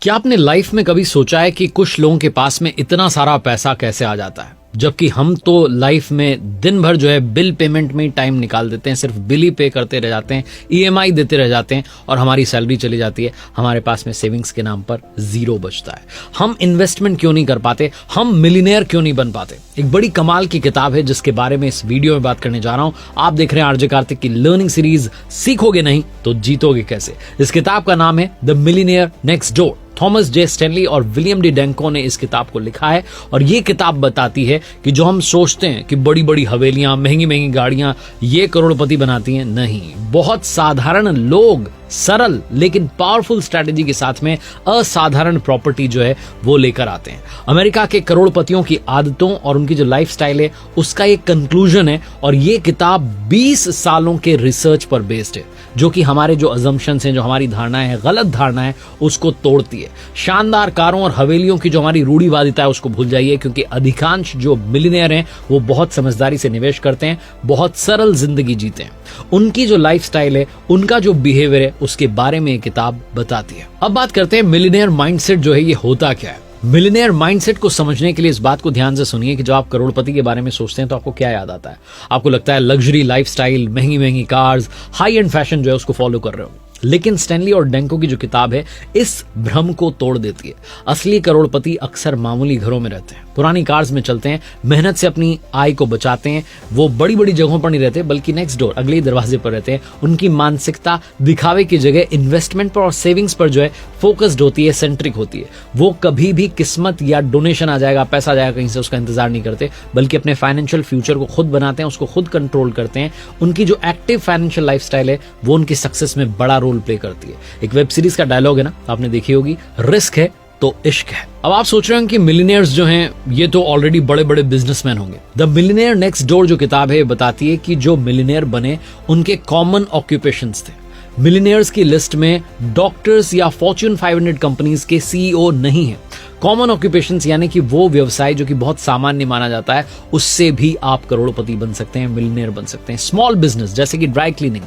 क्या आपने लाइफ में कभी सोचा है कि कुछ लोगों के पास में इतना सारा पैसा कैसे आ जाता है, जबकि हम तो लाइफ में दिन भर जो है बिल पेमेंट में ही टाइम निकाल देते हैं, सिर्फ बिल ही पे करते रह जाते हैं, ईएमआई देते रह जाते हैं और हमारी सैलरी चली जाती है, हमारे पास में सेविंग्स के नाम पर जीरो बचता है। हम इन्वेस्टमेंट क्यों नहीं कर पाते, हम मिलियनेयर क्यों नहीं बन पाते? एक बड़ी कमाल की किताब है जिसके बारे में इस वीडियो में बात करने जा रहा हूं। आप देख रहे हैं आरजे कार्तिक की लर्निंग सीरीज सीखोगे नहीं तो जीतोगे कैसे। इस किताब का नाम है the millionaire next door. Thomas J Stanley और विलियम डी डेंको ने इस किताब को लिखा है और ये किताब बताती है कि जो हम सोचते हैं कि बड़ी बड़ी हवेलियां, महंगी महंगी गाड़ियां ये करोड़पति बनाती हैं, नहीं, बहुत साधारण लोग सरल लेकिन पावरफुल स्ट्रेटेजी के साथ में असाधारण प्रॉपर्टी जो है वो लेकर आते हैं। अमेरिका के करोड़पतियों की आदतों और उनकी जो लाइफस्टाइल है उसका एक कंक्लूजन है और ये किताब 20 सालों के रिसर्च पर बेस्ड है, जो कि हमारे जो अजम्पशंस हैं, जो हमारी धारणाएं हैं, गलत धारणा है, उसको तोड़ती है। शानदार कारों और हवेलियों की जो हमारी रूढ़िवादिता है उसको भूल जाइए, क्योंकि अधिकांश जो मिलियनेयर हैं वो बहुत समझदारी से निवेश करते हैं, बहुत सरल जिंदगी जीते हैं। उनकी जो लाइफस्टाइल है, उनका जो बिहेवियर है, उसके बारे में ये किताब बताती है। अब बात करते हैं मिलियनेयर माइंडसेट जो है ये होता क्या है। मिलियनेयर माइंडसेट को समझने के लिए इस बात को ध्यान से सुनिए कि जब आप करोड़पति के बारे में सोचते हैं तो आपको क्या याद आता है? आपको लगता है लग्जरी लाइफस्टाइल, महंगी महंगी कार्स, हाई एंड फैशन जो है उसको फॉलो कर रहे हो। लेकिन स्टैनली और डेंको की जो किताब है इस भ्रम को तोड़ देती है। असली करोड़पति अक्सर मामूली घरों में रहते हैं, पुरानी कार्स में चलते हैं, मेहनत से अपनी आय को बचाते हैं। वो बड़ी बड़ी जगहों पर नहीं रहते बल्कि नेक्स्ट डोर, अगले दरवाजे पर रहते हैं। उनकी मानसिकता दिखावे की जगह इन्वेस्टमेंट पर और सेविंग्स पर जो है फोकस्ड होती है, सेंट्रिक होती है। वो कभी भी किस्मत या डोनेशन आ जाएगा, पैसा आ जाएगा कहीं से, उसका इंतजार नहीं करते, बल्कि अपने फाइनेंशियल फ्यूचर को खुद बनाते हैं, उसको खुद कंट्रोल करते हैं। उनकी जो एक्टिव फाइनेंशियल लाइफस्टाइल है वो उनकी सक्सेस में बड़ा रोल प्ले करती है। एक वेब सीरीज का डायलॉग है ना, आपने देखी होगी, रिस्क है तो इश्क है। अब आप सोच रहे हैं कि मिलियनेयर्स जो हैं ये तो ऑलरेडी बड़े बड़े बिजनेसमैन होंगे। द मिलियनेयर नेक्स्ट डोर जो किताब है बताती है कि जो मिलियनेयर बने उनके कॉमन ऑक्यूपेशंस थे। मिलियनेयर्स की लिस्ट में डॉक्टर्स या फॉर्च्यून 500 कंपनीज के सीईओ नहीं है। कॉमन ऑक्यूपेशंस यानी कि वो व्यवसाय जो कि बहुत सामान्य माना जाता है, उससे भी आप करोड़पति बन सकते हैं, मिलियनेयर बन सकते हैं। स्मॉल बिजनेस जैसे कि dry cleaning,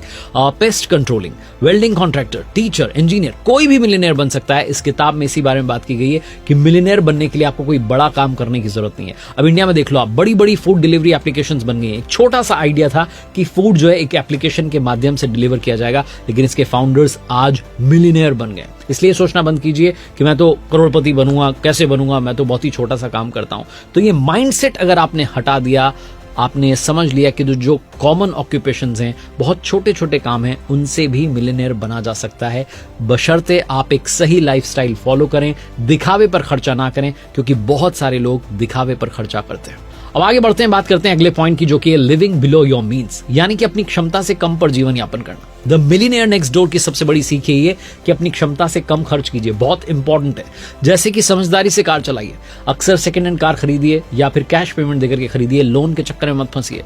paste controlling, welding contractor, teacher, engineer, कोई भी मिलियनेयर बन सकता है। इस किताब में इसी बारे में बात की गई है कि मिलियनेयर बनने के लिए आपको कोई बड़ा काम करने की जरूरत नहीं है। अब इंडिया में देख लो, आप बड़ी बड़ी फूड डिलीवरी एप्लीकेशंस बन गई हैं। एक छोटा सा आइडिया था कि फूड जो है एक एप्लीकेशन के माध्यम से डिलीवर किया जाएगा, लेकिन इसके फाउंडर्स आज मिलियनेयर बन गए। इसलिए सोचना बंद कीजिए कि मैं तो करोड़पति बनूंगा, कैसे बनूंगा, मैं तो बहुत ही छोटा सा काम करता हूं। तो ये माइंडसेट अगर आपने हटा दिया, आपने समझ लिया कि जो कॉमन ऑक्यूपेशंस हैं, बहुत छोटे छोटे काम हैं, उनसे भी मिलियनेयर बना जा सकता है, बशर्ते आप एक सही लाइफस्टाइल फॉलो करें, दिखावे पर खर्चा ना करें, क्योंकि बहुत सारे लोग दिखावे पर खर्चा करते हैं। अब आगे बढ़ते हैं, बात करते हैं अगले पॉइंट की, जो कि है लिविंग बिलो योर मीन्स, यानी कि अपनी क्षमता से कम पर जीवन यापन करना। द मिलियनेयर नेक्स्ट डोर की सबसे बड़ी सीख है ये कि अपनी क्षमता से कम खर्च कीजिए, बहुत इंपॉर्टेंट है। जैसे कि समझदारी से कार चलाइए, अक्सर सेकंड हैंड कार खरीदिए या फिर कैश पेमेंट देकर के खरीदिए, लोन के चक्कर में मत फंसिए।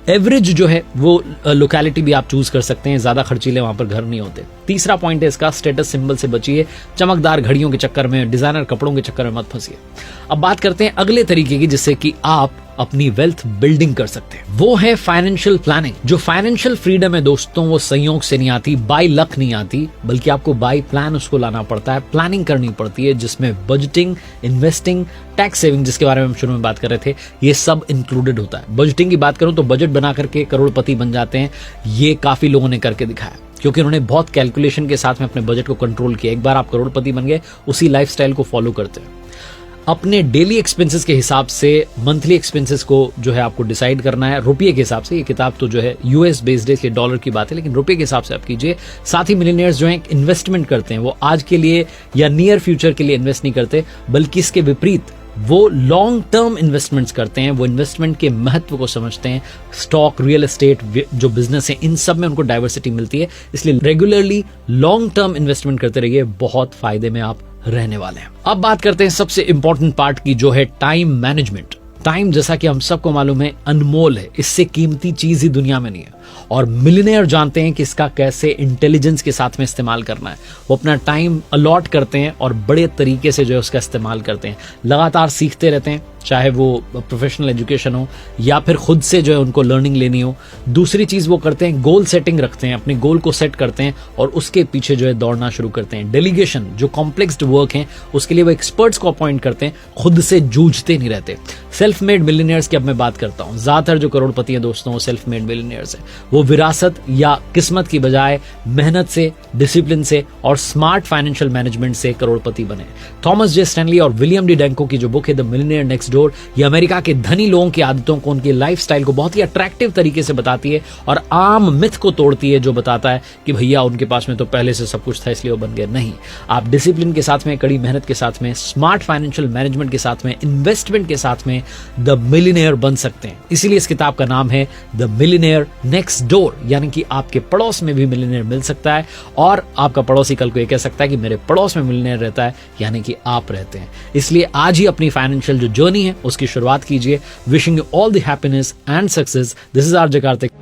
एवरेज जो है वो लोकेलिटी भी आप चूज कर सकते हैं, ज्यादा खर्चीले वहां पर घर नहीं होते। तीसरा पॉइंट है इसका, स्टेटस सिंबल से बचिए, चमकदार घड़ियों के चक्कर में, डिजाइनर कपड़ों के चक्कर में मत फंसिए। अब बात करते हैं अगले तरीके की जिससे कि आप अपनी वेल्थ बिल्डिंग कर सकते हैं, वो है फाइनेंशियल प्लानिंग। जो फाइनेंशियल फ्रीडम है दोस्तों, वो संयोग से नहीं आती, बाय लक नहीं आती, बल्कि आपको बाय प्लान उसको लाना पड़ता है, प्लानिंग करनी पड़ती है, जिसमें बजटिंग, इन्वेस्टिंग, टैक्स सेविंग, जिसके बारे में हम शुरू में बात कर रहे थे, ये सब इंक्लूडेड होता है। बजटिंग की बात करूं तो बजट बना करके करोड़पति बन जाते हैं, ये काफी लोगों ने करके दिखाया, क्योंकि उन्होंने बहुत कैलकुलेशन के साथ में अपने बजट को कंट्रोल किया। एक बार आप करोड़पति बन गए, उसी लाइफस्टाइल को फॉलो करते हैं। अपने डेली एक्सपेंसेस के हिसाब से मंथली एक्सपेंसेस को जो है आपको डिसाइड करना है रुपये के हिसाब से। ये किताब तो जो है यूएस बेस्ड है, डॉलर की बात है, लेकिन रुपये के हिसाब से आप कीजिए। साथ ही मिलियनेयर्स जो है इन्वेस्टमेंट करते हैं, वो आज के लिए या नियर फ्यूचर के लिए इन्वेस्ट नहीं करते, बल्कि इसके विपरीत वो लॉन्ग टर्म इन्वेस्टमेंट्स करते हैं। वो इन्वेस्टमेंट के महत्व को समझते हैं। स्टॉक, रियल एस्टेट, जो बिजनेस है, इन सब में उनको डाइवर्सिटी मिलती है, इसलिए रेगुलरली लॉन्ग टर्म इन्वेस्टमेंट करते रहिए, बहुत फायदे में आप रहने वाले हैं। अब बात करते हैं सबसे इंपॉर्टेंट पार्ट की, जो है टाइम मैनेजमेंट। टाइम, जैसा कि हम सबको मालूम है, अनमोल है, इससे कीमती चीज ही दुनिया में नहीं है। और मिलियनेयर जानते हैं कि इसका कैसे इंटेलिजेंस के साथ में इस्तेमाल करना है। वो अपना टाइम अलॉट करते हैं और बड़े तरीके से जो है उसका इस्तेमाल करते हैं, लगातार सीखते रहते हैं, चाहे वो प्रोफेशनल एजुकेशन हो या फिर खुद से जो है उनको लर्निंग लेनी हो। दूसरी चीज वो करते हैं, गोल सेटिंग रखते हैं, अपने गोल को सेट करते हैं और उसके पीछे जो है दौड़ना शुरू करते हैं। डेलीगेशन, जो कॉम्प्लेक्स वर्क है उसके लिए वो एक्सपर्ट्स को अपॉइंट करते हैं, खुद से जूझते नहीं रहते। सेल्फ मेड मिलियनियर्स की अब मैं बात करता हूं। ज्यादातर जो करोड़पति हैं दोस्तों वो सेल्फ मेड मिलियनियर्स हैं। वो विरासत या किस्मत की बजाय मेहनत से, डिसिप्लिन से और स्मार्ट फाइनेंशियल मैनेजमेंट से करोड़पति बने। थॉमस जे स्टैनली और विलियम डी डैंको की जो बुक है द मिलियनेयर नेक्स्ट डोर, ये अमेरिका के धनी लोगों की आदतों को, उनकी लाइफस्टाइल को बहुत ही अट्रैक्टिव तरीके से बताती है और आम मिथ को तोड़ती है जो बताता है कि भैया उनके पास में तो पहले से सब कुछ था इसलिए वो बन गए। नहीं, आप डिसिप्लिन के साथ में, कड़ी मेहनत के साथ में, स्मार्ट फाइनेंशियल मैनेजमेंट के साथ में, इन्वेस्टमेंट के साथ में द मिलियनेयर बन सकते हैं। इसीलिए इस किताब का नाम है द मिलियनेयर नेक्स्ट डोर, यानी कि आपके पड़ोस में भी मिलियनेयर मिल सकता है और आपका पड़ोसी कल को ये कह सकता है कि मेरे पड़ोस में मिलियनेयर रहता है, यानी कि आप रहते हैं। इसलिए आज ही अपनी फाइनेंशियल जो जर्नी है उसकी शुरुआत कीजिए। Wishing you all the happiness and success. This is RJ Kartik.